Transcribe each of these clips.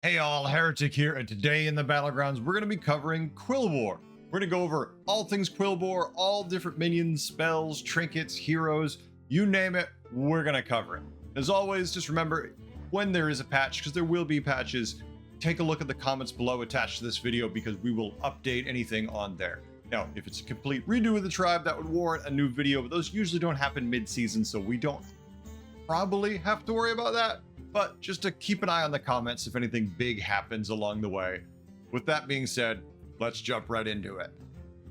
Hey all, Heretic here, and today in the Battlegrounds, we're going to be covering Quilboar. We're going to go over all things Quilboar, all different minions, spells, trinkets, heroes, you name it, we're going to cover it. As always, just remember, when there is a patch, because there will be patches, take a look at the comments below attached to this video because we will update anything on there. Now, if it's a complete redo of the tribe, that would warrant a new video, but those usually don't happen mid-season, so we don't probably have to worry about that. But just to keep an eye on the comments if anything big happens along the way. With that being said, let's jump right into it.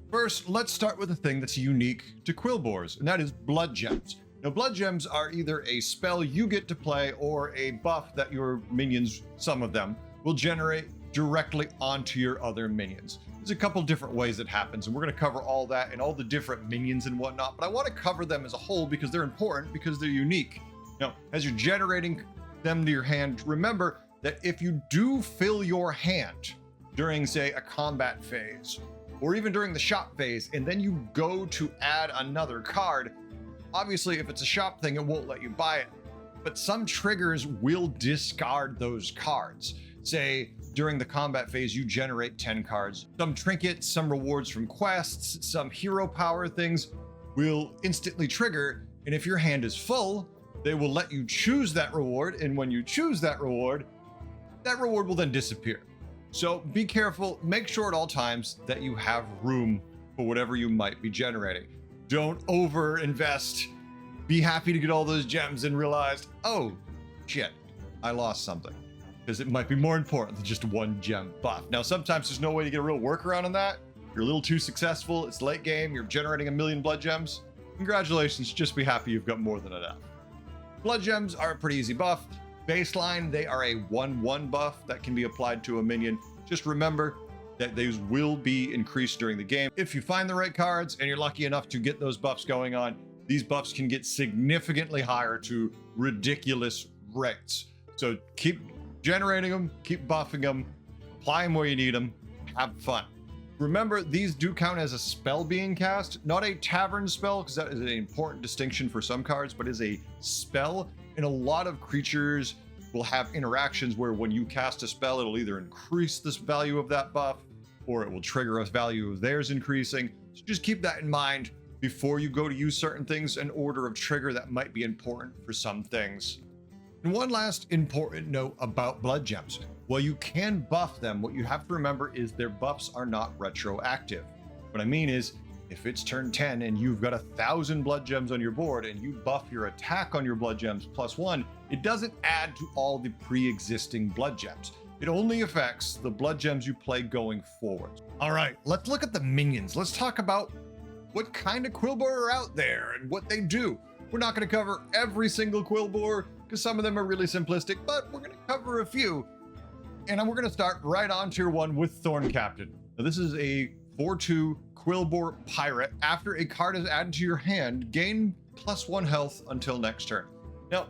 First, let's start with a thing that's unique to Quilboars, and that is blood gems. Now, blood gems are either a spell you get to play or a buff that your minions, some of them, will generate directly onto your other minions. There's a couple different ways it happens, and we're going to cover all that and all the different minions and whatnot, but I want to cover them as a whole because they're important, because they're unique. Now, as you're generating them to your hand, remember that if you do fill your hand during, say, a combat phase or even during the shop phase, and then you go to add another card, obviously if it's a shop thing it won't let you buy it, but some triggers will discard those cards. Say during the combat phase you generate 10 cards, some trinkets, some rewards from quests, some hero power things will instantly trigger, and if your hand is full, they will let you choose that reward, and when you choose that reward will then disappear. So be careful, make sure at all times that you have room for whatever you might be generating. Don't over invest. Be happy to get all those gems and realize, oh shit, I lost something. Because it might be more important than just one gem buff. Now sometimes there's no way to get a real workaround on that. You're a little too successful, it's late game, you're generating 1,000,000 blood gems. Congratulations, just be happy you've got more than enough. Blood gems are a pretty easy buff. Baseline, they are a 1/1 buff that can be applied to a minion. Just remember that these will be increased during the game. If you find the right cards and you're lucky enough to get those buffs going on, these buffs can get significantly higher to ridiculous rates. So keep generating them, keep buffing them, apply them where you need them, have fun. Remember, these do count as a spell being cast, not a tavern spell, because that is an important distinction for some cards, but is a spell. And a lot of creatures will have interactions where when you cast a spell, it'll either increase this value of that buff, or it will trigger a value of theirs increasing. So just keep that in mind before you go to use certain things, an order of trigger that might be important for some things. And one last important note about blood gems. While you can buff them, what you have to remember is their buffs are not retroactive. What I mean is, if it's turn 10 and you've got 1,000 blood gems on your board and you buff your attack on your blood gems +1, it doesn't add to all the pre-existing blood gems. It only affects the blood gems you play going forward. All right, let's look at the minions. Let's talk about what kind of Quilboar are out there and what they do. We're not going to cover every single Quilboar because some of them are really simplistic, but we're going to cover a few. And we're going to start right on tier 1 with Thorn Captain. Now, this is a 4/2 Quilboar pirate. After a card is added to your hand, gain +1 health until next turn. Now,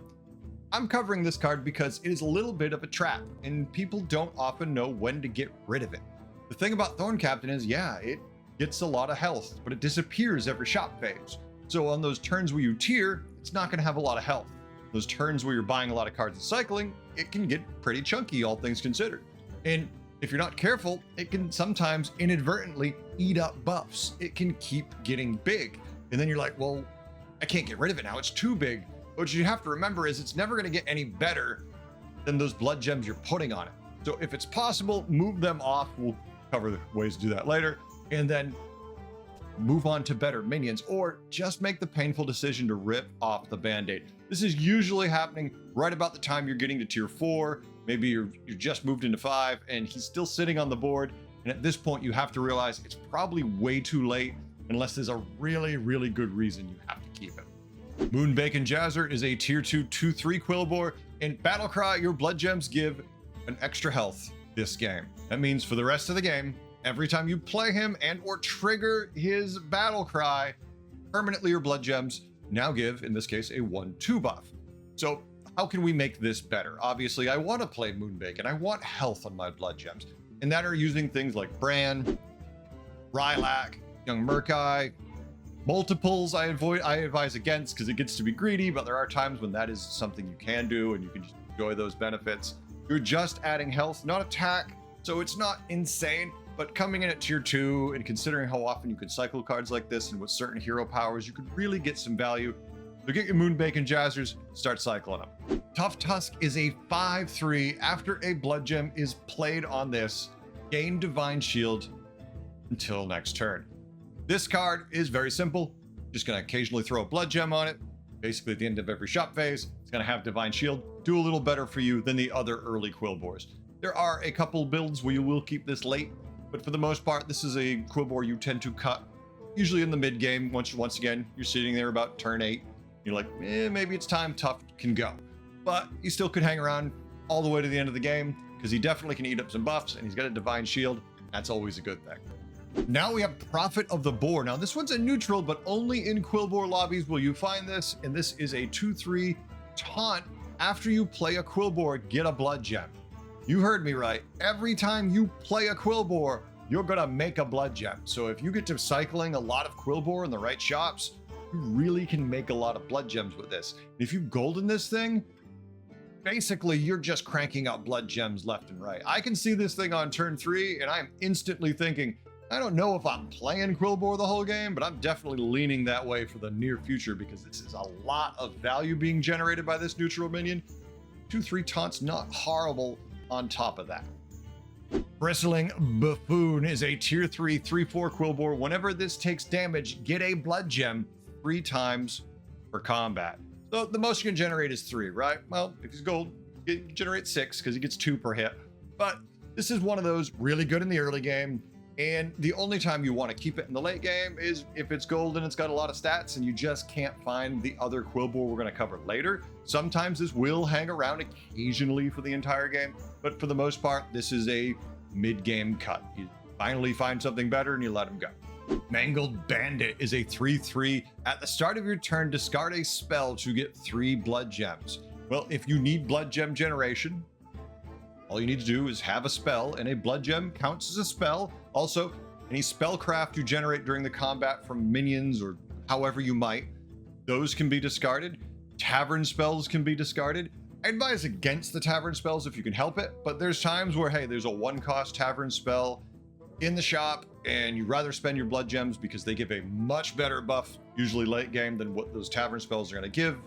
I'm covering this card because it is a little bit of a trap, and people don't often know when to get rid of it. The thing about Thorn Captain is, yeah, it gets a lot of health, but it disappears every shop phase. So on those turns where you tier, it's not going to have a lot of health. Those turns where you're buying a lot of cards and cycling, it can get pretty chunky, all things considered. And if you're not careful, it can sometimes inadvertently eat up buffs. It can keep getting big. And then you're like, well, I can't get rid of it now, it's too big. What you have to remember is it's never going to get any better than those blood gems you're putting on it. So if it's possible, move them off. We'll cover the ways to do that later. And then move on to better minions, or just make the painful decision to rip off the band-aid. This is usually happening right about the time you're getting to tier 4. Maybe you're just moved into 5 and he's still sitting on the board. And at this point you have to realize it's probably way too late unless there's a really, really good reason you have to keep it. Moon Bacon Jazzer is a tier 2 2/3 Quilboar. In Battlecry, your blood gems give an extra health this game. That means for the rest of the game, every time you play him and or trigger his battle cry, permanently your blood gems now give, in this case, a 1/2 buff. So how can we make this better? Obviously, I want to play Moonbake, I want health on my blood gems. And that are using things like Bran, Rylak, Young Murkai, multiples I advise against because it gets to be greedy, but there are times when that is something you can do and you can just enjoy those benefits. You're just adding health, not attack, so it's not insane. But coming in at tier 2 and considering how often you can cycle cards like this and with certain hero powers, you could really get some value. So get your Moonbacon Jazzers, start cycling them. Tough Tusk is a 5/3. After a Blood Gem is played on this, gain Divine Shield until next turn. This card is very simple. Just gonna occasionally throw a Blood Gem on it. Basically at the end of every shop phase, it's gonna have Divine Shield. Do a little better for you than the other early Quilboars. There are a couple builds where you will keep this late, but for the most part, this is a Quilboar you tend to cut, usually in the mid game. Once again, you're sitting there about turn 8. You're like, maybe it's time Tough can go. But he still could hang around all the way to the end of the game, because he definitely can eat up some buffs, and he's got a Divine Shield. That's always a good thing. Now we have Prophet of the Boar. Now this one's a neutral, but only in Quilboar lobbies will you find this, and this is a 2/3 taunt. After you play a Quilboar, get a Blood Gem. You heard me right. Every time you play a Quilboar, you're gonna make a Blood Gem. So if you get to cycling a lot of Quilboar in the right shops, you really can make a lot of Blood Gems with this. If you golden this thing, basically you're just cranking out Blood Gems left and right. I can see this thing on turn 3 and I'm instantly thinking, I don't know if I'm playing Quilboar the whole game, but I'm definitely leaning that way for the near future because this is a lot of value being generated by this neutral minion. 2/3 taunts, not horrible on top of that. Bristling Buffoon is a tier 3 3/4 Quilboar. Whenever this takes damage, get a Blood Gem 3 times for combat. So the most you can generate is 3, right? Well, if he's gold, you generate 6 because he gets 2 per hit. But this is one of those really good in the early game. And the only time you want to keep it in the late game is if it's gold and it's got a lot of stats and you just can't find the other Quilboar we're going to cover later. Sometimes this will hang around occasionally for the entire game, but for the most part, this is a mid-game cut. You finally find something better and you let him go. Mangled Bandit is a 3/3. At the start of your turn, discard a spell to get 3 Blood Gems. Well, if you need Blood Gem generation, all you need to do is have a spell, and a Blood Gem counts as a spell. Also, any spellcraft you generate during the combat from minions or however you might, those can be discarded. Tavern spells can be discarded. I advise against the tavern spells if you can help it, but there's times where, hey, there's a 1-cost tavern spell in the shop, and you'd rather spend your Blood Gems because they give a much better buff, usually late game, than what those tavern spells are going to give.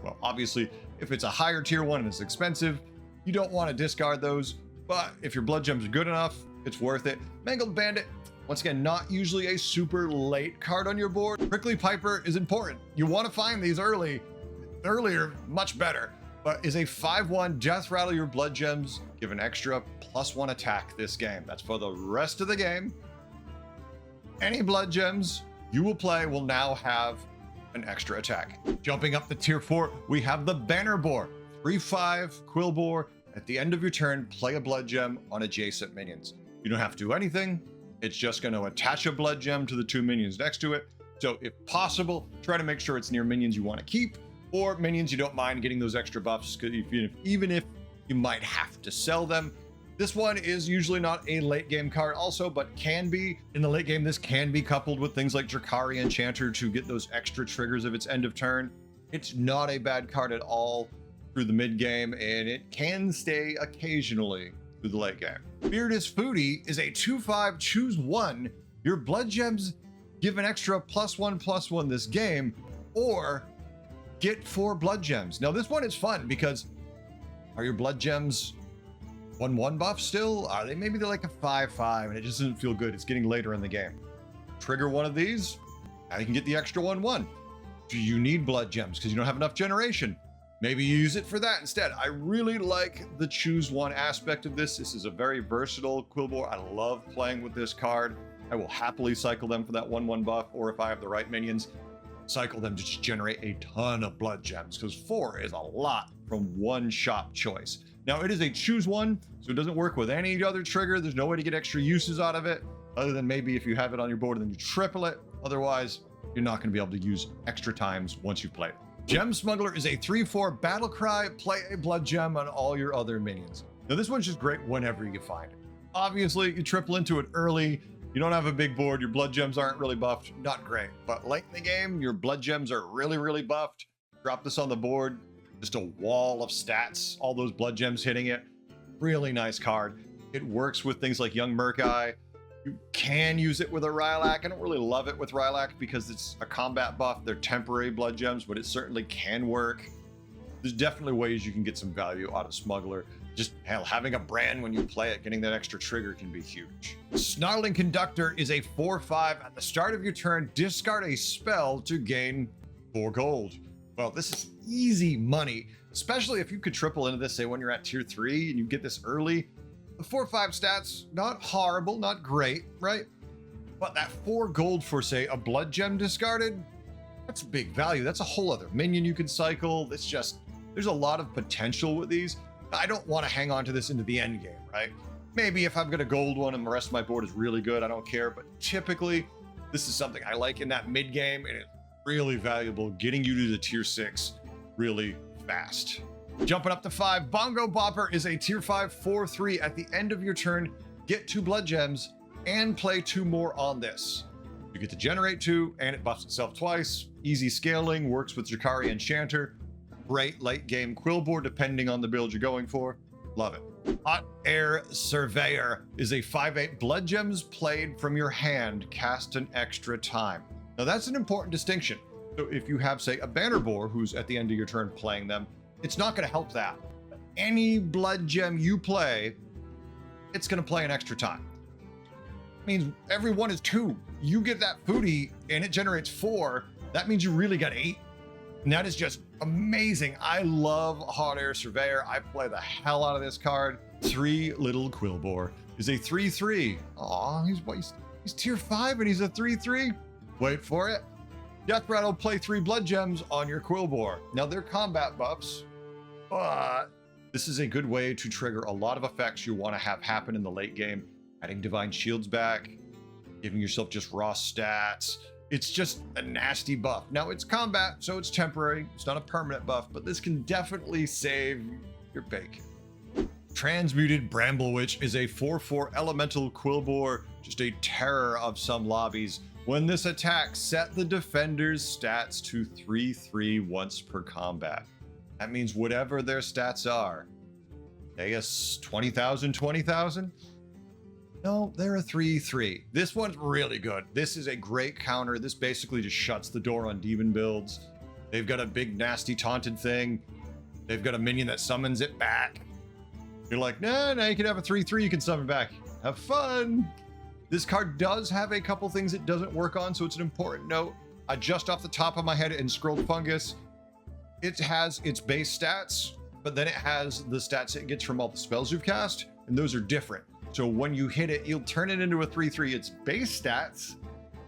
Well, obviously, if it's a higher tier 1 and it's expensive, you don't want to discard those, but if your Blood Gems are good enough, it's worth it. Mangled Bandit, once again, not usually a super late card on your board. Prickly Piper is important. You want to find these earlier, much better, but is a 5/1, Deathrattle your Blood Gems, give an extra +1 attack this game. That's for the rest of the game. Any Blood Gems you will play will now have an extra attack. Jumping up to tier 4, we have the Banner Boar, 3/5 Quilboar. At the end of your turn, play a Blood Gem on adjacent minions. You don't have to do anything. It's just going to attach a Blood Gem to the 2 minions next to it. So if possible, try to make sure it's near minions you want to keep, or minions you don't mind getting those extra buffs, because even if you might have to sell them. This one is usually not a late game card also, but can be. In the late game, this can be coupled with things like Drakari Enchanter to get those extra triggers of its end of turn. It's not a bad card at all through the mid game, and it can stay occasionally through the late game. Bearded Foodie is a 2/5, choose 1. Your Blood Gems give an extra +1/+1 this game, or get 4 Blood Gems. Now this one is fun because are your Blood Gems 1/1 buff still? Are they? Maybe they're like a 5/5 and it just doesn't feel good. It's getting later in the game. Trigger one of these, now you can get the extra 1/1. Do you need Blood Gems because you don't have enough generation? Maybe you use it for that instead. I really like the choose 1 aspect of this. This is a very versatile Quilboar. I love playing with this card. I will happily cycle them for that 1/1 buff, or if I have the right minions, cycle them to just generate a ton of Blood Gems, because 4 is a lot from one shop choice. Now it is a choose 1, so it doesn't work with any other trigger. There's no way to get extra uses out of it, other than maybe if you have it on your board and then you triple it. Otherwise, you're not going to be able to use extra times once you've played it. Gem Smuggler is a 3/4 battle cry. Play a Blood Gem on all your other minions. Now this one's just great whenever you find it. Obviously, you triple into it early. You don't have a big board. Your Blood Gems aren't really buffed. Not great. But late in the game, your Blood Gems are really, really buffed. Drop this on the board. Just a wall of stats. All those Blood Gems hitting it. Really nice card. It works with things like Young Murk-Eye. You can use it with a Rylak. I don't really love it with Rylak because it's a combat buff. They're temporary blood gems, but it certainly can work. There's definitely ways you can get some value out of Smuggler. Just hell, having a brand when you play it, getting that extra trigger can be huge. Snarling Conductor is a 4/5. At the start of your turn, discard a spell to gain 4 gold. Well, this is easy money, especially if you could triple into this, say when you're at tier 3 and you get this early. The 4/5 stats, not horrible, not great, right? But that 4 gold for, say, a blood gem discarded, that's big value. That's a whole other minion you can cycle. It's just, there's a lot of potential with these. I don't want to hang on to this into the end game, right? Maybe if I've got a gold one and the rest of my board is really good, I don't care. But typically, this is something I like in that mid game, and it's really valuable, getting you to the tier 6 really fast. Jumping up to 5, Bongo Bopper is a tier 5 4/3. At the end of your turn, get 2 blood gems and play 2 more on this. You get to generate 2, and it buffs itself twice. Easy scaling, works with Jakari Enchanter. Great late game Quilboar, depending on the build you're going for. Love it. Hot Air Surveyor is a 5/8. Blood gems played from your hand cast an extra time. Now that's an important distinction. So if you have, say, a Banner Boar who's at the end of your turn playing them, it's not going to help that. Any blood gem you play, it's going to play an extra time. It means every one is 2. You get that foodie and it generates 4. That means you really got 8. And that is just amazing. I love Hot Air Surveyor. I play the hell out of this card. 3 Little Quilboar is a 3/3. Aw, he's tier 5 and he's a 3/3. Wait for it. Deathrattle, play 3 blood gems on your Quilboar. Now they're combat buffs, but this is a good way to trigger a lot of effects you want to have happen in the late game. Adding Divine Shields back, giving yourself just raw stats. It's just a nasty buff. Now it's combat, so it's temporary. It's not a permanent buff, but this can definitely save your bacon. Transmuted Bramble Witch is a 4/4 elemental Quilboar, just a terror of some lobbies. When this attacks, set the defender's stats to 3/3 once per combat. That means whatever their stats are. They are 20,000, 20,000? No, they're a 3/3. This one's really good. This is a great counter. This basically just shuts the door on demon builds. They've got a big nasty taunted thing. They've got a minion that summons it back. You're like, nah, you can have a 3/3 you can summon back. Have fun. This card does have a couple things it doesn't work on, so it's an important note. Just off the top of my head in Scrolled Fungus, it has its base stats, but then it has the stats it gets from all the spells you've cast, and those are different. So when you hit it, you'll turn it into a 3/3. It's base stats,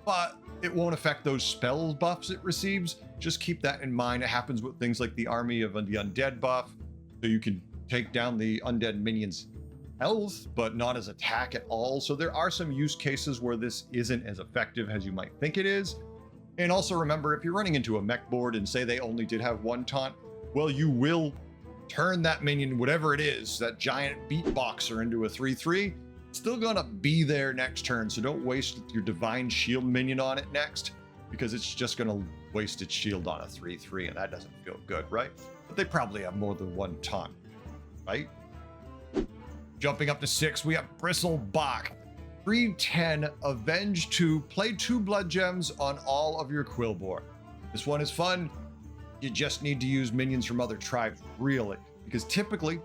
but it won't affect those spell buffs it receives. Just keep that in mind. It happens with things like the Army of the Undead buff, so you can take down the undead minions' health, but not as attack at all. So there are some use cases where this isn't as effective as you might think it is. And also remember, if you're running into a mech board and say they only did have 1 taunt, well, you will turn that minion, whatever it is, that giant beatboxer, into a 3/3. Still gonna be there next turn, so don't waste your Divine Shield minion on it next, because it's just gonna waste its shield on a 3/3, and that doesn't feel good, right? But they probably have more than 1 taunt, right? Jumping up to 6, we have Bristlebach. 3/10, Avenge 2, play 2 blood gems on all of your Quilboar. This one is fun. You just need to use minions from other tribes, really, because typically,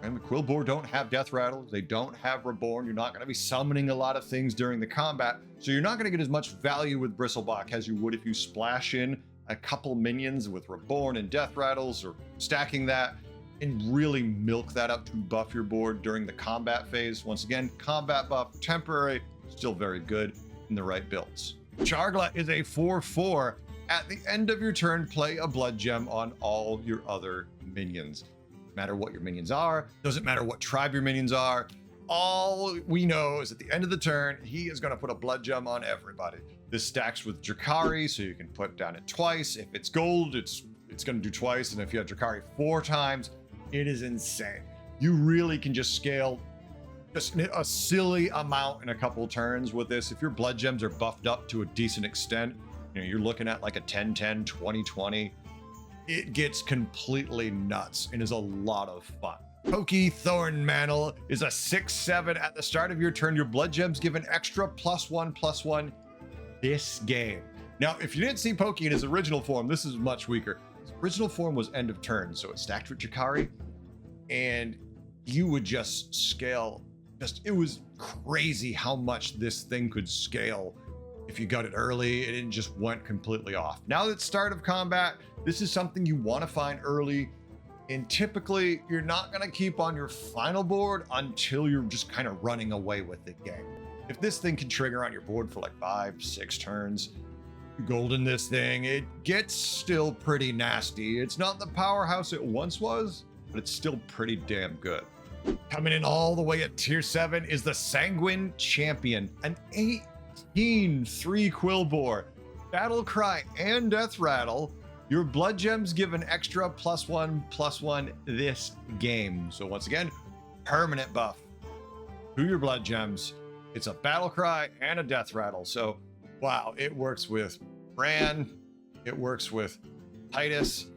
and the Quilboar don't have Deathrattle, they don't have Reborn. You're not going to be summoning a lot of things during the combat, so you're not going to get as much value with Bristlebach as you would if you splash in a couple minions with Reborn and Deathrattles, or stacking that and really milk that up to buff your board during the combat phase. Once again, combat buff, temporary, still very good in the right builds. Chargla is a 4/4. At the end of your turn, play a blood gem on all your other minions. No matter what your minions are, doesn't matter what tribe your minions are, all we know is at the end of the turn, he is going to put a blood gem on everybody. This stacks with Jakari, so you can put down it twice. If it's gold, it's going to do twice, and if you have Jakari 4 times, it is insane. You really can just scale just a silly amount in a couple turns with this. If your blood gems are buffed up to a decent extent, you're looking at like a 10-10, 20-20. It gets completely nuts and is a lot of fun. Pokey Thorn Mantle is a 6/7 at the start of your turn. Your blood gems give an extra +1/+1 this game. Now, if you didn't see Pokey in his original form, this is much weaker. His original form was end of turn, so it stacked with Jakari, and you would just scale. It was crazy how much this thing could scale if you got it early. It just went completely off. Now that start of combat, this is something you want to find early. And typically, you're not going to keep on your final board until you're just kind of running away with the game. If this thing can trigger on your board for like 5-6 turns, you golden this thing, it gets still pretty nasty. It's not the powerhouse it once was, but it's still pretty damn good. Coming in all the way at tier 7 is the Sanguine Champion, an 18/3 Quilboar, Battle Cry and Deathrattle. Your blood gems give an extra +1/+1 this game. So once again, permanent buff to your blood gems. It's a Battle Cry and a Deathrattle. So wow, it works with Bran, it works with Titus.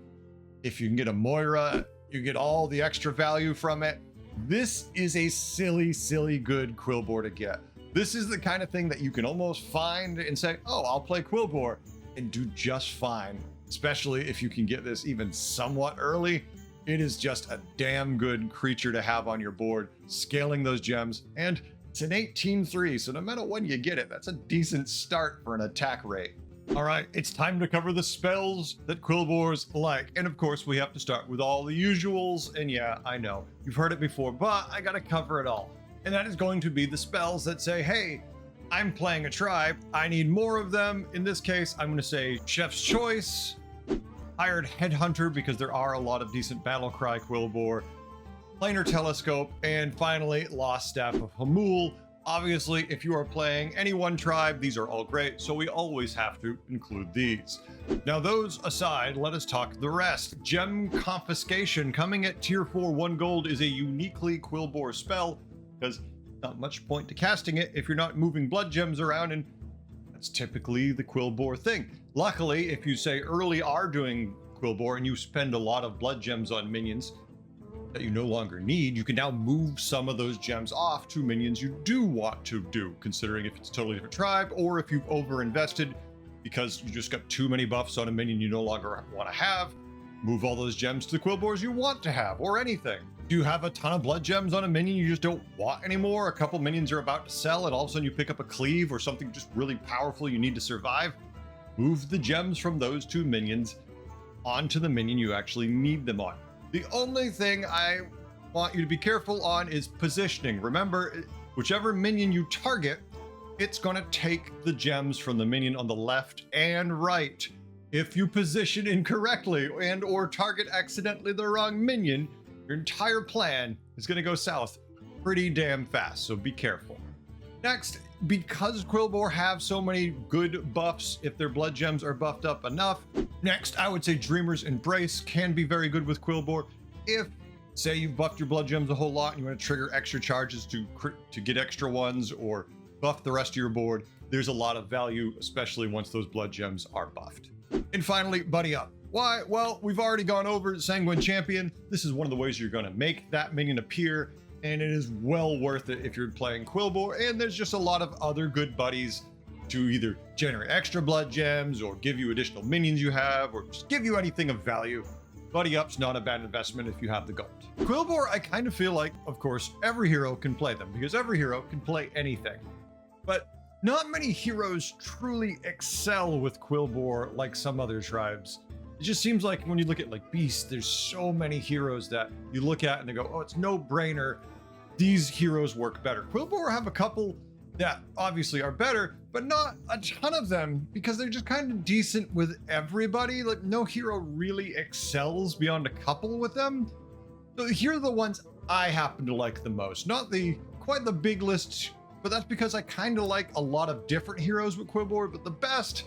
If you can get a Moira, you get all the extra value from it. This is a silly good Quilboar to get. This is the kind of thing that you can almost find and say, oh, I'll play Quilboar and do just fine. Especially if you can get this even somewhat early. It is just a damn good creature to have on your board, scaling those gems, and it's an 18/3, so no matter when you get it, that's a decent start for an attack rate. All right, it's time to cover the spells that Quilboars like, and of course we have to start with all the usuals, and yeah, I know, you've heard it before, but I gotta cover it all. And that is going to be the spells that say, hey, I'm playing a tribe, I need more of them. In this case, I'm gonna say Chef's Choice, Hired Headhunter, because there are a lot of decent Battle Cry Quilboar, Planar Telescope, and finally Lost Staff of Hamul. Obviously, if you are playing any one tribe, these are all great, so we always have to include these. Now, those aside, let us talk the rest. Gem Confiscation, coming at tier 4, 1 gold, is a uniquely Quilboar spell, because not much point to casting it if you're not moving blood gems around, and that's typically the Quilboar thing. Luckily, if you say early are doing Quilboar and you spend a lot of blood gems on minions that you no longer need, you can now move some of those gems off to minions you do want to do, considering if it's a totally different tribe or if you've over-invested because you just got too many buffs on a minion you no longer want to have, move all those gems to the Quilboars you want to have, or anything. Do you have a ton of blood gems on a minion you just don't want anymore? A couple minions are about to sell and all of a sudden you pick up a cleave or something just really powerful you need to survive? Move the gems from those two minions onto the minion you actually need them on. The only thing I want you to be careful on is positioning. Remember, whichever minion you target, it's going to take the gems from the minion on the left and right. If you position incorrectly and or target accidentally the wrong minion, your entire plan is going to go south pretty damn fast, so be careful. Next, because Quilboar have so many good buffs if their blood gems are buffed up enough, next I would say Dreamer's Embrace can be very good with Quilboar. If, say, you've buffed your blood gems a whole lot and you want to trigger extra charges to get extra ones or buff the rest of your board, there's a lot of value, especially once those blood gems are buffed. And finally, Buddy Up. Why? Well, we've already gone over Sanguine Champion. This is one of the ways you're going to make that minion appear, and it is well worth it if you're playing Quilboar, and there's just a lot of other good buddies to either generate extra blood gems or give you additional minions you have, or just give you anything of value. Buddy Up's not a bad investment if you have the gold. Quilboar, I kind of feel like, of course, every hero can play them, because every hero can play anything. But not many heroes truly excel with Quilboar like some other tribes. It just seems like when you look at like Beast, there's so many heroes that you look at and they go, oh, it's no brainer. These heroes work better. Quilboar have a couple that obviously are better, but not a ton of them because they're just kind of decent with everybody. Like no hero really excels beyond a couple with them. So here are the ones I happen to like the most. Not quite the big list, but that's because I kind of like a lot of different heroes with Quilboar, but the best,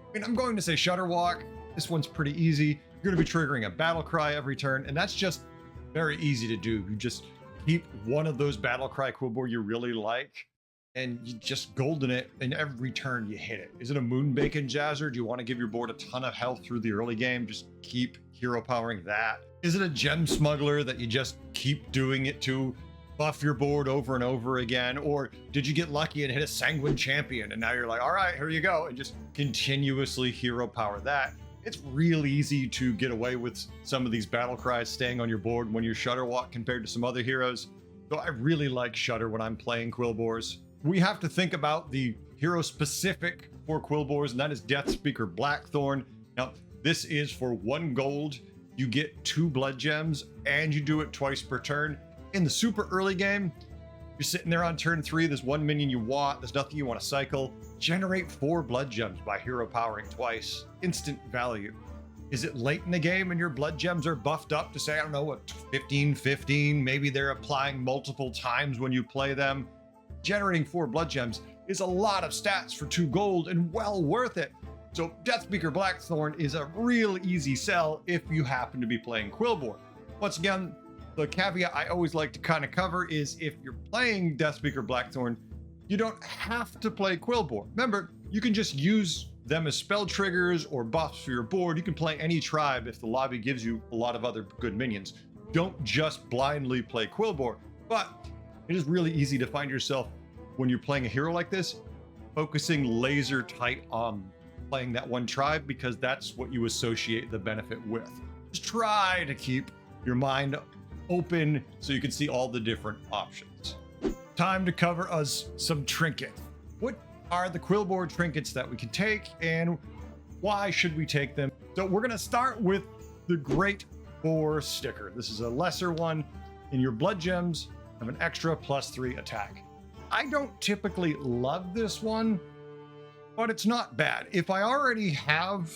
I mean, I'm going to say Shutterwalk. This one's pretty easy. You're going to be triggering a Battle Cry every turn, and that's just very easy to do. You just keep one of those Battle Cry Quilboar you really like and you just golden it, and every turn you hit it. Is it a Moon Bacon Jazzer? Do you want to give your board a ton of health through the early game? Just keep hero powering that. Is it a Gem Smuggler that you just keep doing it to buff your board over and over again? Or did you get lucky and hit a Sanguine Champion and now you're like, all right, here you go, and just continuously hero power that? It's real easy to get away with some of these battle cries staying on your board when you're Shutterwalk compared to some other heroes. So I really like Shutter when I'm playing Quilboars. We have to think about the hero specific for Quilboars, and that is Deathspeaker Blackthorn. Now, this is for 1 gold. You get 2 blood gems, and you do it twice per turn. In the super early game, you're sitting there on turn 3, there's 1 minion you want, there's nothing you want to cycle. Generate 4 blood gems by hero powering twice. Instant value. Is it late in the game and your blood gems are buffed up to say, I don't know, what, 15, maybe they're applying multiple times when you play them? Generating 4 blood gems is a lot of stats for 2 gold and well worth it. So Deathspeaker Blackthorn is a real easy sell if you happen to be playing Quilboar. Once again, the caveat I always like to kind of cover is if you're playing Deathspeaker Blackthorn, you don't have to play Quilboar. Remember, you can just use them as spell triggers or buffs for your board. You can play any tribe if the lobby gives you a lot of other good minions. Don't just blindly play Quilboar. But it is really easy to find yourself, when you're playing a hero like this, focusing laser tight on playing that one tribe because that's what you associate the benefit with. Just try to keep your mind open so you can see all the different options. Time to cover us some trinkets. What are the Quilboar trinkets that we can take, and why should we take them? So we're going to start with the Great Boar sticker. This is a lesser one. In your blood gems, have an extra +3 attack. I don't typically love this one, but it's not bad. If I already have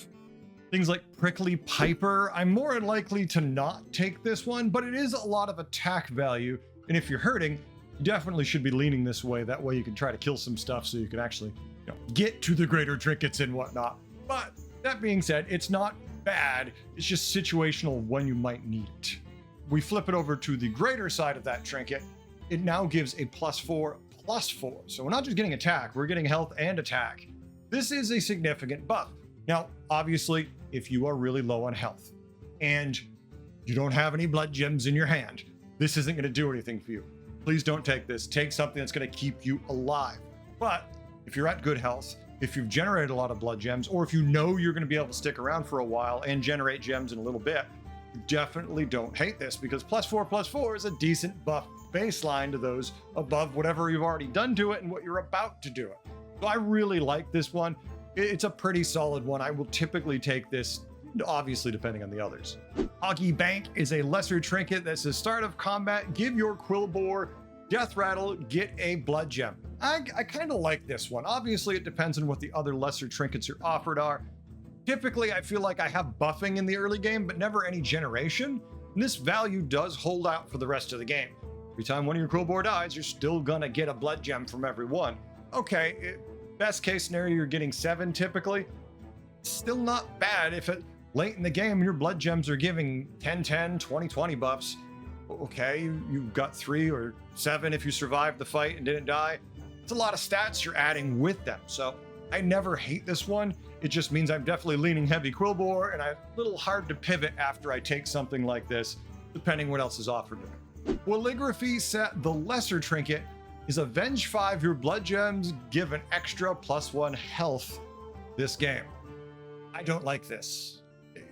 things like Prickly Piper, I'm more likely to not take this one, but it is a lot of attack value. And if you're hurting, you definitely should be leaning this way. That way you can try to kill some stuff so you can actually, get to the greater trinkets and whatnot. But that being said, it's not bad. It's just situational when you might need it. We flip it over to the greater side of that trinket. It now gives a +4/+4. So we're not just getting attack, we're getting health and attack. This is a significant buff. Now, obviously, if you are really low on health and you don't have any blood gems in your hand, this isn't going to do anything for you. Please don't take this. Take something that's going to keep you alive. But if you're at good health, if you've generated a lot of blood gems, or if you know you're going to be able to stick around for a while and generate gems in a little bit, you definitely don't hate this, because +4/+4 is a decent buff baseline to those above whatever you've already done to it and what you're about to do it. So I really like this one. It's a pretty solid one. I will typically take this, obviously depending on the others. Hoggy Bank is a lesser trinket that says start of combat, give your Quilboar Deathrattle, get a blood gem. I kind of like this one. Obviously it depends on what the other lesser trinkets you're offered are. Typically I feel like I have buffing in the early game, but never any generation. And this value does hold out for the rest of the game. Every time one of your Quilboar dies, you're still gonna get a blood gem from every one. Okay, best case scenario, you're getting 7 typically. Still not bad if late in the game your blood gems are giving 10, 20 buffs. Okay, you've got 3 or 7 if you survived the fight and didn't die. It's a lot of stats you're adding with them. So I never hate this one. It just means I'm definitely leaning heavy Quilboar, and I'm a little hard to pivot after I take something like this, depending what else is offered to me. Calligraphy set, the lesser trinket, is Avenge 5. Your blood gems give an extra +1 health this game. I don't like this.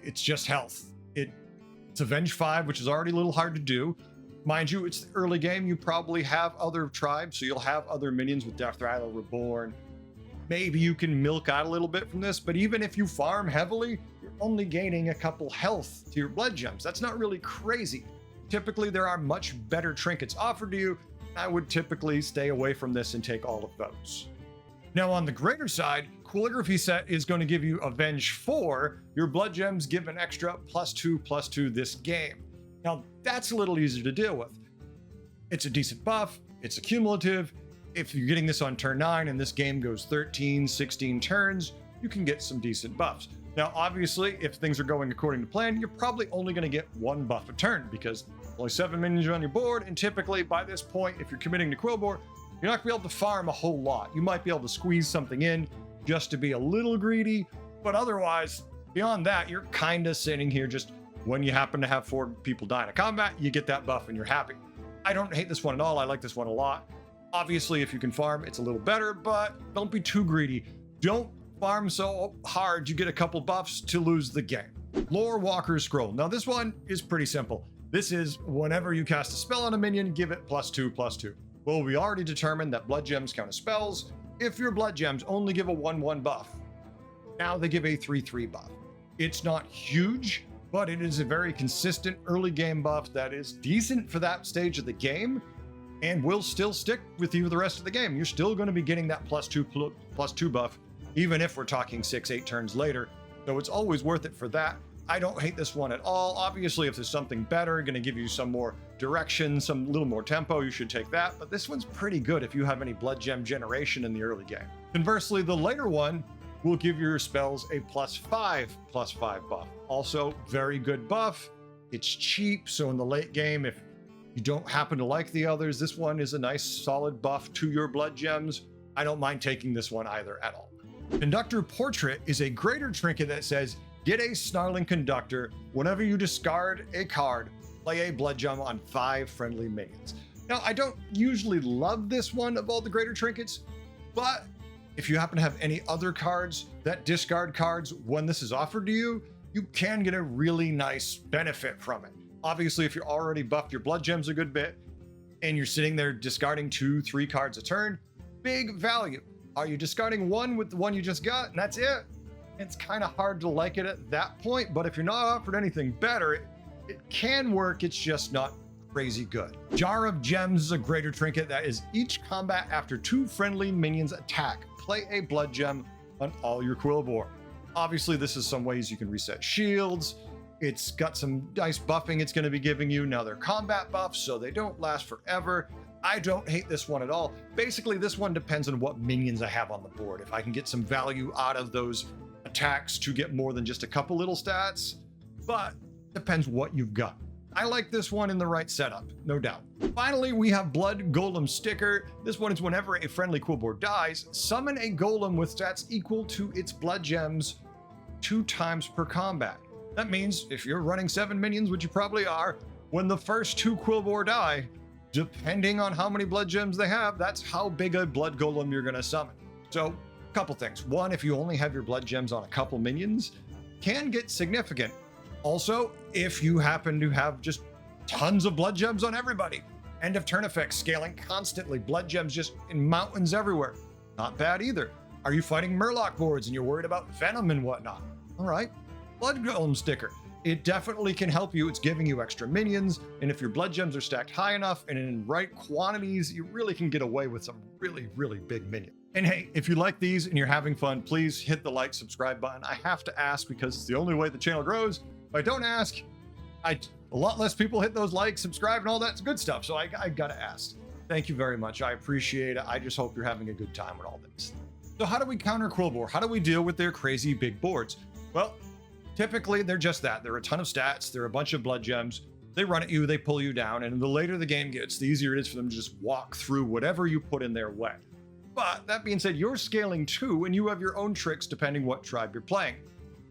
It's just health. It's Avenge 5, which is already a little hard to do. Mind you, it's the early game. You probably have other tribes, so you'll have other minions with Deathrattle, Reborn. Maybe you can milk out a little bit from this, but even if you farm heavily, you're only gaining a couple health to your blood gems. That's not really crazy. Typically, there are much better trinkets offered to you. I would typically stay away from this and take all of those. Now on the greater side, Calligraphy set is going to give you Avenge 4. Your blood gems give an extra +2/+2 this game. Now that's a little easier to deal with. It's a decent buff, it's a cumulative. If you're getting this on turn 9 and this game goes 13, 16 turns, you can get some decent buffs. Now obviously, if things are going according to plan, you're probably only going to get 1 buff a turn, because only 7 minions are on your board, and typically by this point, if you're committing to Quilboar, You're not gonna be able to farm a whole lot. You might be able to squeeze something in just to be a little greedy, but otherwise, beyond that, you're kind of sitting here just when you happen to have 4 people die in a combat, you get that buff and you're happy. I don't hate this one at all. I like this one a lot. Obviously, if you can farm, it's a little better, but don't be too greedy. Don't farm so hard you get a couple buffs to lose the game. Lore Walker's Scroll. Now, this one is pretty simple. This is whenever you cast a spell on a minion, give it +2/+2. Well, we already determined that blood gems count as spells. If your blood gems only give a 1/1 buff, now they give a 3/3 buff. It's not huge, but it is a very consistent early game buff that is decent for that stage of the game and will still stick with you the rest of the game. You're still going to be getting that +2/+2 buff, even if we're talking 6-8 turns later. So it's always worth it for that. I don't hate this one at all. Obviously, if there's something better, going to give you some more direction, some little more tempo, you should take that. But this one's pretty good if you have any blood gem generation in the early game. Conversely, the later one will give your spells a +5/+5 buff. Also, very good buff. It's cheap, so in the late game, if you don't happen to like the others, this one is a nice solid buff to your blood gems. I don't mind taking this one either at all. Conductor Portrait is a greater trinket that says, get a Snarling Conductor. Whenever you discard a card, play a blood gem on 5 friendly minions. Now, I don't usually love this one of all the greater trinkets, but if you happen to have any other cards that discard cards when this is offered to you, you can get a really nice benefit from it. Obviously, if you're already buffed your blood gems a good bit and you're sitting there discarding 2-3 cards a turn, big value. Are you discarding one with the one you just got and that's it? It's kind of hard to like it at that point, but if you're not offered anything better, it can work. It's just not crazy good. Jar of Gems is a greater trinket that is each combat after 2 friendly minions attack, play a blood gem on all your Quilboar. Obviously, this is some ways you can reset shields. It's got some nice buffing it's going to be giving you. Now they're combat buffs, so they don't last forever. I don't hate this one at all. Basically, this one depends on what minions I have on the board. If I can get some value out of those attacks to get more than just a couple little stats, but depends what you've got. I like this one in the right setup, no doubt. Finally, we have Blood Golem Sticker. This one is whenever a friendly Quilboar dies, summon a golem with stats equal to its blood gems 2 times per combat. That means if you're running 7 minions, which you probably are, when the first 2 Quilboar die, depending on how many blood gems they have, that's how big a blood golem you're gonna summon. So, couple things. One, if you only have your blood gems on a couple minions, can get significant. Also, if you happen to have just tons of blood gems on everybody, end of turn effects scaling constantly, blood gems just in mountains everywhere, not bad either. Are you fighting Murloc boards and you're worried about venom and whatnot? All right, Blood Golem Sticker. It definitely can help you. It's giving you extra minions, and if your blood gems are stacked high enough and in right quantities, you really can get away with some really, really big minions. And hey, if you like these and you're having fun, please hit the like, subscribe button. I have to ask because it's the only way the channel grows. If I don't ask, a lot less people hit those likes, subscribe, and all that good stuff. So I gotta ask. Thank you very much. I appreciate it. I just hope you're having a good time with all this. So how do we counter Quilboar? How do we deal with their crazy big boards? Well, typically they're just that. They're a ton of stats. They're a bunch of blood gems. They run at you, they pull you down, and the later the game gets, the easier it is for them to just walk through whatever you put in their way. But that being said, you're scaling too, and you have your own tricks depending what tribe you're playing.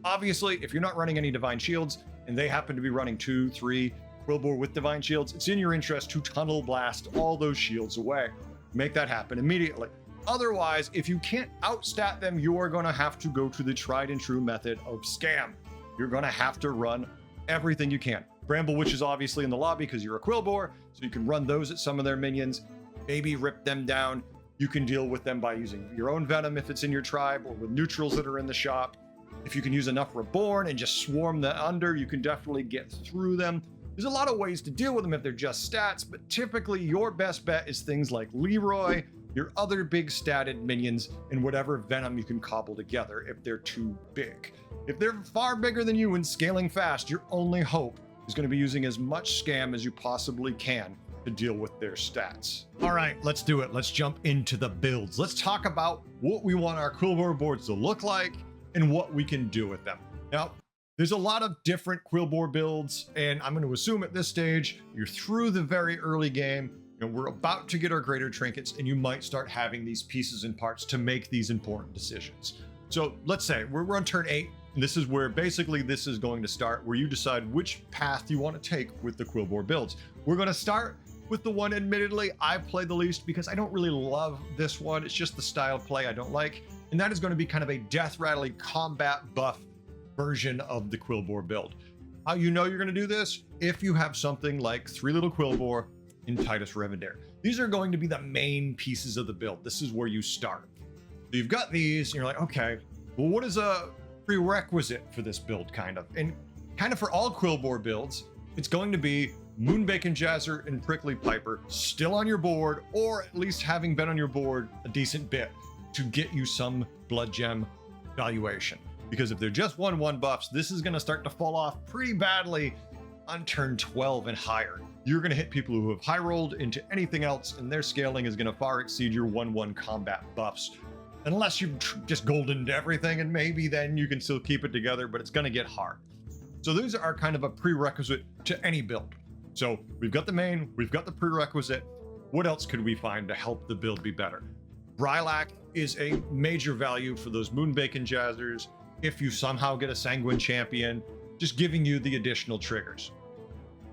Obviously, if you're not running any Divine Shields, and they happen to be running 2-3 Quilboar with Divine Shields, it's in your interest to tunnel blast all those shields away. Make that happen immediately. Otherwise, if you can't outstat them, you are going to have to go to the tried and true method of scam. You're going to have to run everything you can. Bramble Witch is obviously in the lobby because you're a Quilboar, so you can run those at some of their minions, maybe rip them down. You can deal with them by using your own venom if it's in your tribe, or with neutrals that are in the shop. If you can use enough Reborn and just swarm them under, you can definitely get through them. There's a lot of ways to deal with them if they're just stats, but typically your best bet is things like Leroy, your other big statted minions, and whatever venom you can cobble together if they're too big. If they're far bigger than you and scaling fast, your only hope is going to be using as much scam as you possibly can to deal with their stats. All right, let's do it. Let's jump into the builds. Let's talk about what we want our Quilboar boards to look like and what we can do with them. Now, there's a lot of different Quilboar builds, and I'm going to assume at this stage, you're through the very early game. we're about to get our greater trinkets, and you might start having these pieces and parts to make these important decisions. So let's say we're on turn 8, and this is where basically this is going to start, where you decide which path you want to take with the Quilboar builds. We're going to start with the one, admittedly, I play the least because I don't really love this one. It's just the style of play I don't like. And that is going to be kind of a death-rattling combat buff version of the Quilboar build. How you know you're going to do this? If you have something like 3 little Quilboar and Titus Revendare. These are going to be the main pieces of the build. This is where you start. So you've got these, and you're like, okay, well, what is a prerequisite for this build, kind of? And kind of for all Quilboar builds, it's going to be Moonbacon Jazzer and Prickly Piper still on your board, or at least having been on your board a decent bit to get you some blood gem valuation. Because if they're just 1/1 buffs, this is going to start to fall off pretty badly on turn 12 and higher. You're going to hit people who have high rolled into anything else, and their scaling is going to far exceed your 1/1 combat buffs. Unless you've just goldened everything, and maybe then you can still keep it together, but it's going to get hard. So those are kind of a prerequisite to any build. So we've got the main, we've got the prerequisite. What else could we find to help the build be better? Brylac is a major value for those Moonbacon Jazzers. If you somehow get a Sanguine Champion, just giving you the additional triggers.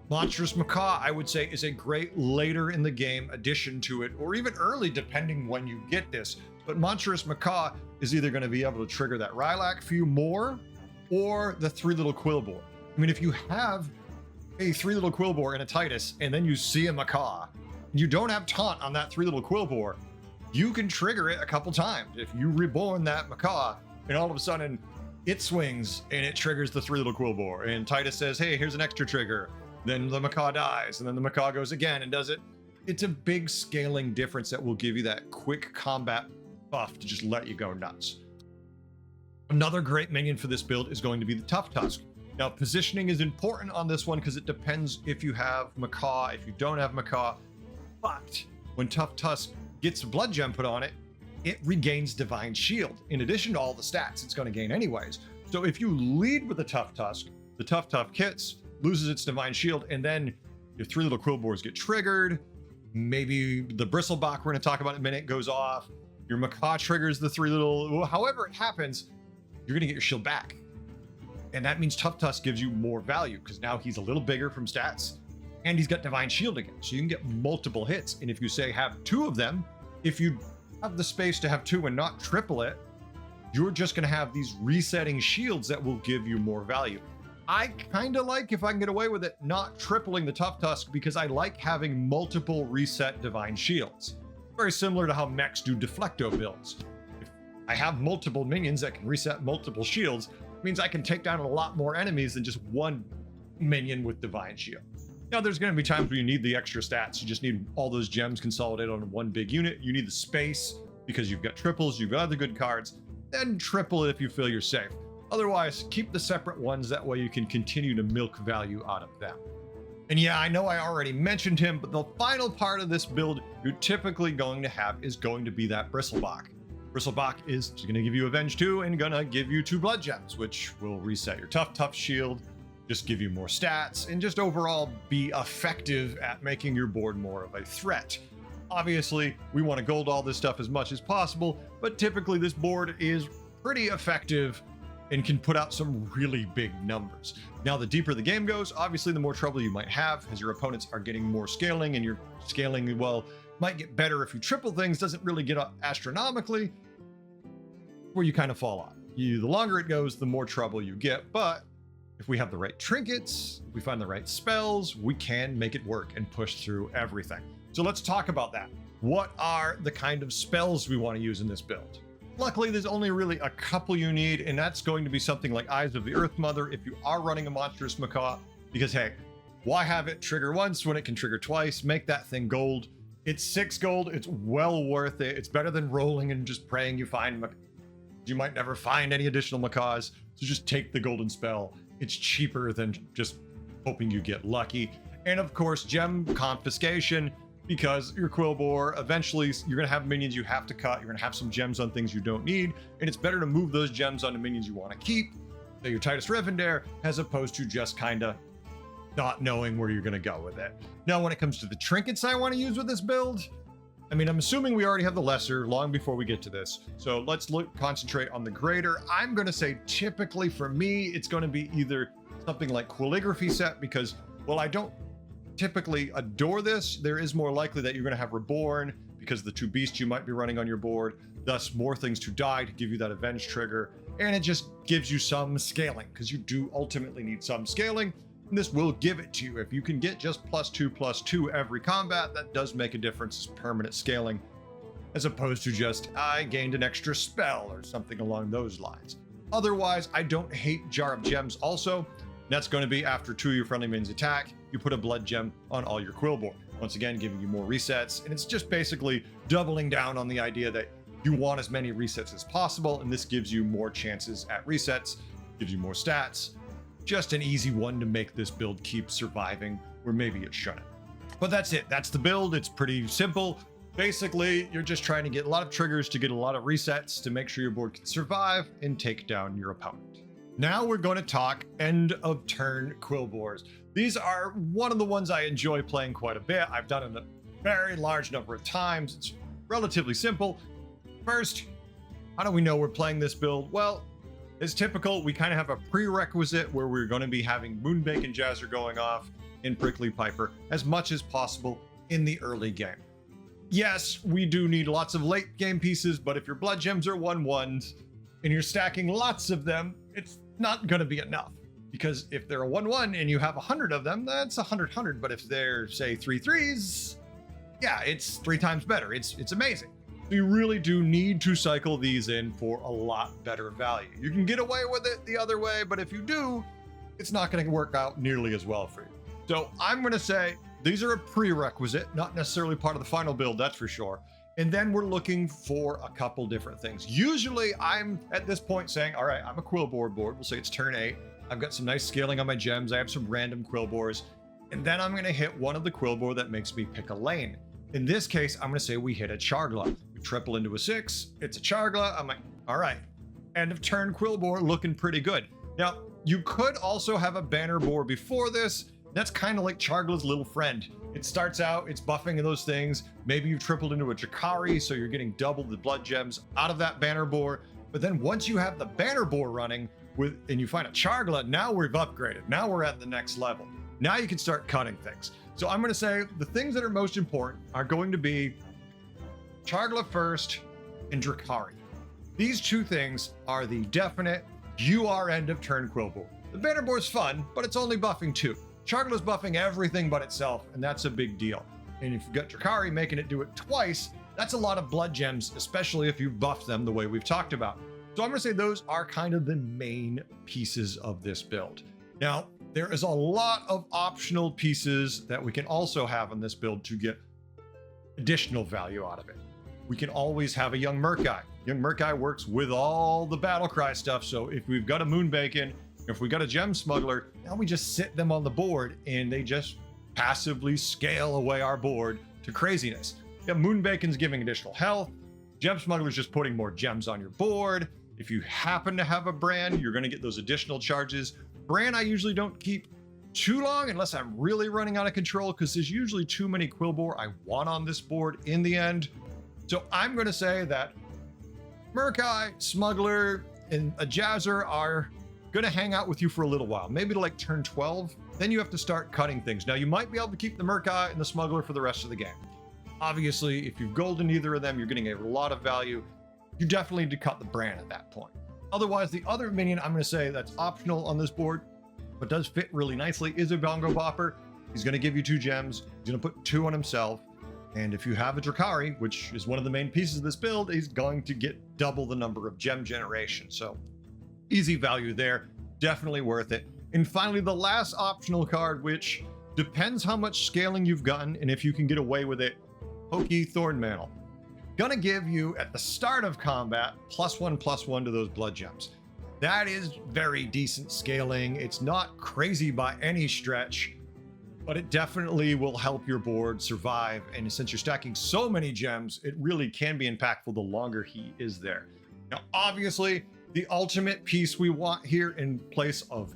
Monstrous Macaw, I would say, is a great later in the game addition to it, or even early, depending when you get this. But Monstrous Macaw is either going to be able to trigger that Brylac for you more, or the 3 little Quilboar. I mean, if you have a 3 little Quilboar and a Titus, and then you see a Macaw, and you don't have taunt on that 3 little Quilboar, you can trigger it a couple times. If you reborn that Macaw, and all of a sudden it swings and it triggers the 3 little Quilboar, and Titus says, hey, here's an extra trigger. Then the Macaw dies, and then the Macaw goes again and does it. It's a big scaling difference that will give you that quick combat buff to just let you go nuts. Another great minion for this build is going to be the Tough Tusk. Now, positioning is important on this one because it depends if you have Macaw, if you don't have Macaw. But when Tough Tusk gets a blood gem put on it, it regains Divine Shield. In addition to all the stats it's going to gain anyways. So if you lead with the Tough Tusk, the Tough hits, loses its Divine Shield, and then your 3 little Quilboars get triggered. Maybe the Bristlebach we're going to talk about in a minute goes off. Your Macaw triggers the 3 little, however it happens, you're going to get your shield back. And that means Tough Tusk gives you more value because now he's a little bigger from stats and he's got Divine Shield again. So you can get multiple hits. And if you say have 2 of them, if you have the space to have 2 and not triple it, you're just going to have these resetting shields that will give you more value. I kind of like, if I can get away with it, not tripling the Tough Tusk because I like having multiple reset Divine Shields. Very similar to how mechs do Deflecto builds. If I have multiple minions that can reset multiple shields, it means I can take down a lot more enemies than just one minion with Divine Shield. Now, there's going to be times where you need the extra stats. You just need all those gems consolidated on one big unit. You need the space because you've got triples, you've got other good cards. Then triple it if you feel you're safe. Otherwise, keep the separate ones. That way you can continue to milk value out of them. And yeah, I know I already mentioned him, but the final part of this build you're typically going to have is going to be that Bristlebach. Bristlebach is going to give you Avenge 2 and going to give you 2 blood gems, which will reset your Tough shield, just give you more stats, and just overall be effective at making your board more of a threat. Obviously, we want to gold all this stuff as much as possible, but typically this board is pretty effective and can put out some really big numbers. Now, the deeper the game goes, obviously the more trouble you might have as your opponents are getting more scaling, and your scaling, well, might get better if you triple things, doesn't really get up astronomically, where you kind of fall off. The longer it goes, the more trouble you get, but if we have the right trinkets, if we find the right spells, we can make it work and push through everything. So let's talk about that. What are the kind of spells we want to use in this build? Luckily, there's only really a couple you need, and that's going to be something like Eyes of the Earth Mother if you are running a Monstrous Macaw, because hey, why have it trigger once when it can trigger twice? Make that thing gold. It's 6 gold, it's well worth it. It's better than rolling and just praying you find you might never find any additional Macaws, so just take the golden spell. It's cheaper than just hoping you get lucky. And of course, gem confiscation, because your Quilboar, eventually you're going to have minions you have to cut. You're going to have some gems on things you don't need, and it's better to move those gems onto minions you want to keep, so your Titus Revendare, as opposed to just kind of not knowing where you're going to go with it. Now, when it comes to the trinkets I want to use with this build, I mean, I'm assuming we already have the lesser long before we get to this. So let's concentrate on the greater. I'm going to say typically for me, it's going to be either something like calligraphy set because, well, I don't typically adore this. There is more likely that you're going to have Reborn because the 2 beasts you might be running on your board, thus more things to die to give you that avenge trigger. And it just gives you some scaling because you do ultimately need some scaling. And this will give it to you. If you can get just +2/+2 every combat, that does make a difference as permanent scaling, as opposed to just, I gained an extra spell or something along those lines. Otherwise, I don't hate Jar of Gems also. That's going to be after 2 of your friendly minions attack, you put a blood gem on all your Quilboar. Once again, giving you more resets. And it's just basically doubling down on the idea that you want as many resets as possible. And this gives you more chances at resets, gives you more stats. Just an easy one to make this build keep surviving where maybe it shouldn't. But that's it. That's the build. It's pretty simple. Basically, you're just trying to get a lot of triggers to get a lot of resets to make sure your board can survive and take down your opponent. Now we're going to talk end of turn Quilboars. These are one of the ones I enjoy playing quite a bit. I've done it a very large number of times. It's relatively simple. First, how do we know we're playing this build? Well, as typical, we kind of have a prerequisite where we're going to be having Moonbake and Jazzer going off in Prickly Piper as much as possible in the early game. Yes, we do need lots of late game pieces, but if your blood gems are 1/1s and you're stacking lots of them, it's not going to be enough. Because if they're a 1/1 and you have 100 of them, that's 100. But if they're, say, 3 3s, yeah, it's 3 times better. It's amazing. You really do need to cycle these in for a lot better value. You can get away with it the other way, but if you do, it's not going to work out nearly as well for you. So I'm going to say these are a prerequisite, not necessarily part of the final build, that's for sure. And then we're looking for a couple different things. Usually I'm at this point saying, all right, I'm a Quilboar board. We'll say it's turn 8. I've got some nice scaling on my gems. I have some random Quilboars. And then I'm going to hit one of the Quilboar that makes me pick a lane. In this case, I'm going to say we hit a Chargla. We triple into a 6. It's a Chargla. I'm like, all right. End of turn Quilboar looking pretty good. Now, you could also have a Banner Boar before this. That's kind of like Chargla's little friend. It starts out, it's buffing those things. Maybe you've tripled into a Jakari, so you're getting double the blood gems out of that Banner Boar. But then once you have the Banner Boar running and you find a Chargla, now we've upgraded. Now we're at the next level. Now you can start cutting things. So I'm going to say the things that are most important are going to be Chargla first and Drakari. These 2 things are the definite end of turn Quilboar. The Banner Boar's fun, but it's only buffing 2. Chargla's buffing everything but itself, and that's a big deal. And if you've got Drakari making it do it twice, that's a lot of blood gems, especially if you buff them the way we've talked about. So I'm going to say those are kind of the main pieces of this build. Now, there is a lot of optional pieces that we can also have in this build to get additional value out of it. We can always have a Young Merkai. Young Merkai works with all the battle cry stuff. So if we've got a Moonbacon, if we got a Gem Smuggler, now we just sit them on the board and they just passively scale away our board to craziness. Yeah, Moonbacon's giving additional health. Gem Smuggler's just putting more gems on your board. If you happen to have a Bran, you're going to get those additional charges. Bran I usually don't keep too long unless I'm really running out of control because there's usually too many Quilboar I want on this board in the end. So I'm going to say that Merkai, Smuggler, and a Jazzer are going to hang out with you for a little while, maybe to like turn 12. Then you have to start cutting things. Now you might be able to keep the Merkai and the Smuggler for the rest of the game. Obviously, if you've golden either of them, you're getting a lot of value. You definitely need to cut the Bran at that point. Otherwise, the other minion I'm going to say that's optional on this board, but does fit really nicely, is a Bongo Bopper. He's going to give you 2 gems. He's going to put 2 on himself. And if you have a Drakari, which is one of the main pieces of this build, he's going to get double the number of gem generation. So easy value there, definitely worth it. And finally, the last optional card, which depends how much scaling you've gotten and if you can get away with it, Hokey Thornmantle. Gonna give you at the start of combat +1/+1 to those blood gems. That is very decent scaling. It's not crazy by any stretch, but it definitely will help your board survive. And since you're stacking so many gems, it really can be impactful the longer he is there. Now, obviously, the ultimate piece we want here in place of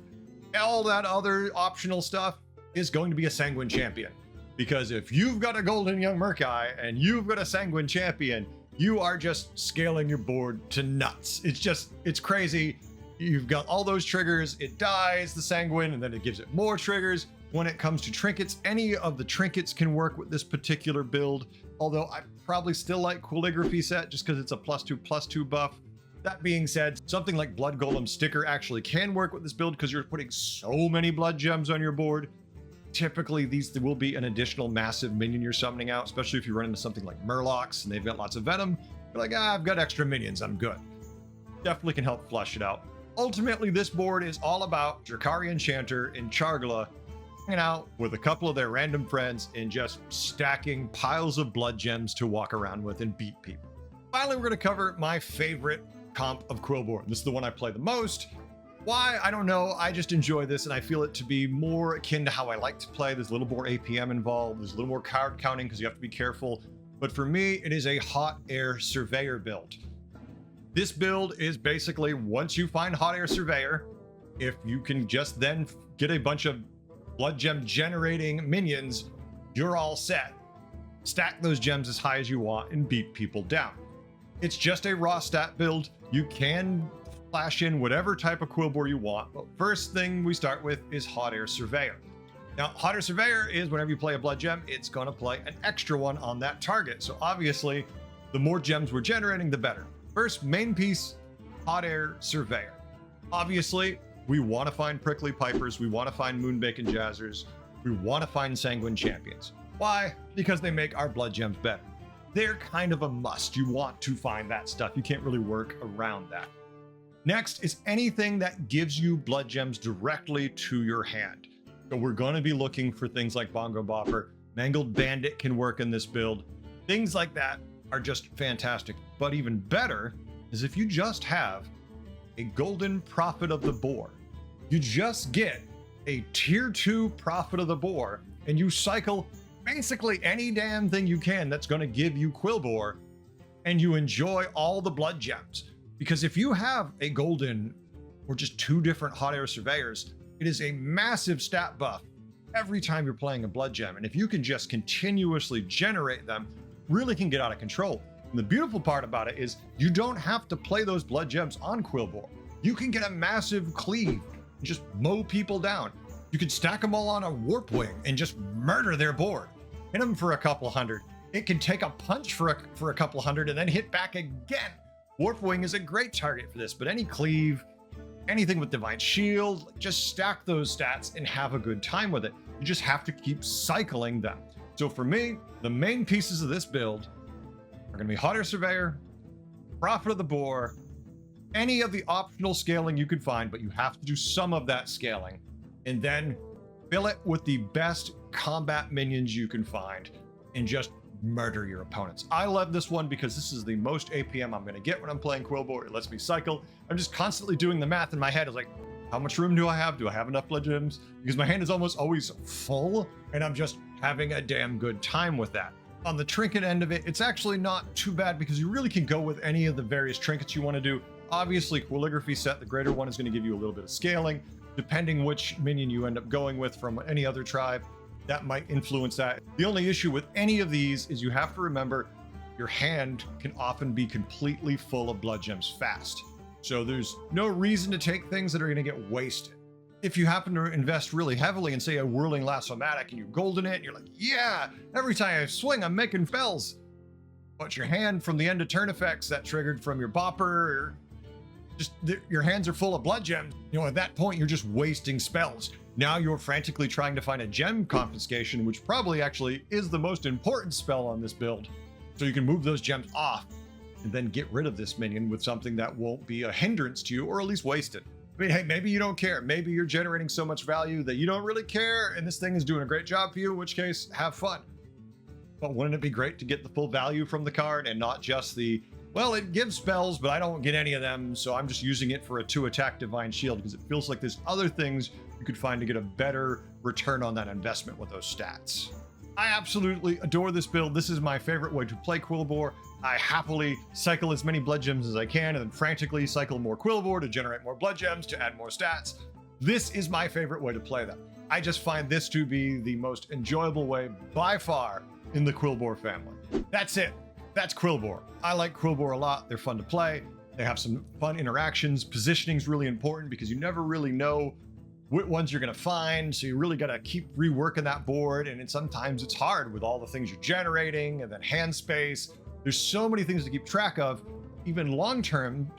all that other optional stuff is going to be a Sanguine champion. Because if you've got a Golden Young Murkai and you've got a Sanguine champion, you are just scaling your board to nuts. It's crazy. You've got all those triggers, it dies, the Sanguine, and then it gives it more triggers. When it comes to trinkets, any of the trinkets can work with this particular build, although I probably still like Calligraphy set just because it's a +2/+2 buff. That being said, something like Blood Golem Sticker actually can work with this build because you're putting so many blood gems on your board. Typically, these will be an additional massive minion you're summoning out, especially if you run into something like Murlocs and they've got lots of venom. You're like, I've got extra minions, I'm good. Definitely can help flush it out. Ultimately, this board is all about Drakari Enchanter and Chargla hanging out with a couple of their random friends and just stacking piles of blood gems to walk around with and beat people. Finally, we're going to cover my favorite comp of Quilboar. This is the one I play the most. Why? I don't know. I just enjoy this and I feel it to be more akin to how I like to play. There's a little more APM involved. There's a little more card counting because you have to be careful. But for me, it is a hot air surveyor build. This build is basically once you find hot air surveyor, if you can just then get a bunch of blood gem generating minions, you're all set. Stack those gems as high as you want and beat people down. It's just a raw stat build. You can flash in whatever type of Quilboar you want, but first thing we start with is Hot Air Surveyor. Now, Hot Air Surveyor is whenever you play a blood gem, it's going to play an extra one on that target. So obviously, the more gems we're generating, the better. First main piece, Hot Air Surveyor. Obviously, we want to find Prickly Pipers, we want to find Moonbacon Jazzers, we want to find Sanguine Champions. Why? Because they make our blood gems better. They're kind of a must. You want to find that stuff. You can't really work around that. Next is anything that gives you blood gems directly to your hand. So we're going to be looking for things like Bongo Bopper. Mangled Bandit can work in this build. Things like that are just fantastic. But even better is if you just have a Golden Prophet of the Boar. You just get a tier 2 Prophet of the Boar and you cycle basically any damn thing you can that's going to give you Quilboar and you enjoy all the blood gems. Because if you have a golden or just 2 different Hot Air Surveyors, it is a massive stat buff every time you're playing a blood gem. And if you can just continuously generate them, really can get out of control. And the beautiful part about it is you don't have to play those blood gems on Quilboar. You can get a massive cleave and just mow people down. You can stack them all on a Warp Wing and just murder their board. Hit them for a couple hundred. It can take a punch for a couple hundred and then hit back again. Warp Wing is a great target for this, but any cleave, anything with Divine Shield, just stack those stats and have a good time with it. You just have to keep cycling them. So for me, the main pieces of this build are going to be Hot Air Surveyor, Prophet of the Boar, any of the optional scaling you could find, but you have to do some of that scaling, and then fill it with the best combat minions you can find and just murder your opponents. I love this one because this is the most APM I'm going to get when I'm playing Quilboar. It lets me cycle. I'm just constantly doing the math in my head. It's like, how much room do I have? Do I have enough blood gems? Because my hand is almost always full and I'm just having a damn good time with that. On the trinket end of it, it's actually not too bad because you really can go with any of the various trinkets you want to do. Obviously, Calligraphy set, the greater one, is going to give you a little bit of scaling. Depending which minion you end up going with from any other tribe, that might influence that. The only issue with any of these is you have to remember your hand can often be completely full of blood gems fast. So there's no reason to take things that are going to get wasted. If you happen to invest really heavily in, say, a Whirling Lasso-matic and you golden it, and you're like, yeah, every time I swing, I'm making spells. But your hand from the end of turn effects that triggered from your bopper, or just your hands are full of blood gems. You know, at that point, you're just wasting spells. Now you're frantically trying to find a gem confiscation, which probably actually is the most important spell on this build. So you can move those gems off and then get rid of this minion with something that won't be a hindrance to you, or at least waste it. I mean, hey, maybe you don't care. Maybe you're generating so much value that you don't really care, and this thing is doing a great job for you, in which case, have fun. But wouldn't it be great to get the full value from the card and not just the, well, it gives spells, but I don't get any of them, so I'm just using it for a 2-attack Divine Shield, because it feels like there's other things you could find to get a better return on that investment with those stats. I absolutely adore this build. This is my favorite way to play Quilboar. I happily cycle as many blood gems as I can and then frantically cycle more Quilboar to generate more blood gems to add more stats. This is my favorite way to play them. I just find this to be the most enjoyable way by far in the Quilboar family. That's it. That's Quilboar. I like Quilboar a lot. They're fun to play. They have some fun interactions. Positioning is really important because you never really know what ones you're going to find. So you really got to keep reworking that board. And sometimes it's hard with all the things you're generating and then hand space. There's so many things to keep track of. Even long-term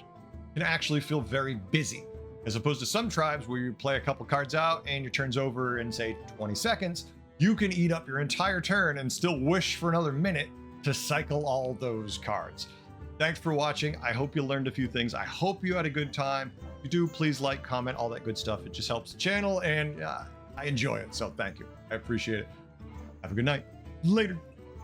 can actually feel very busy, as opposed to some tribes where you play a couple cards out and your turn's over in say 20 seconds. You can eat up your entire turn and still wish for another minute to cycle all those cards. Thanks for watching. I hope you learned a few things. I hope you had a good time. If you do, please like, comment, all that good stuff. It just helps the channel, and I enjoy it. So thank you. I appreciate it. Have a good night. Later.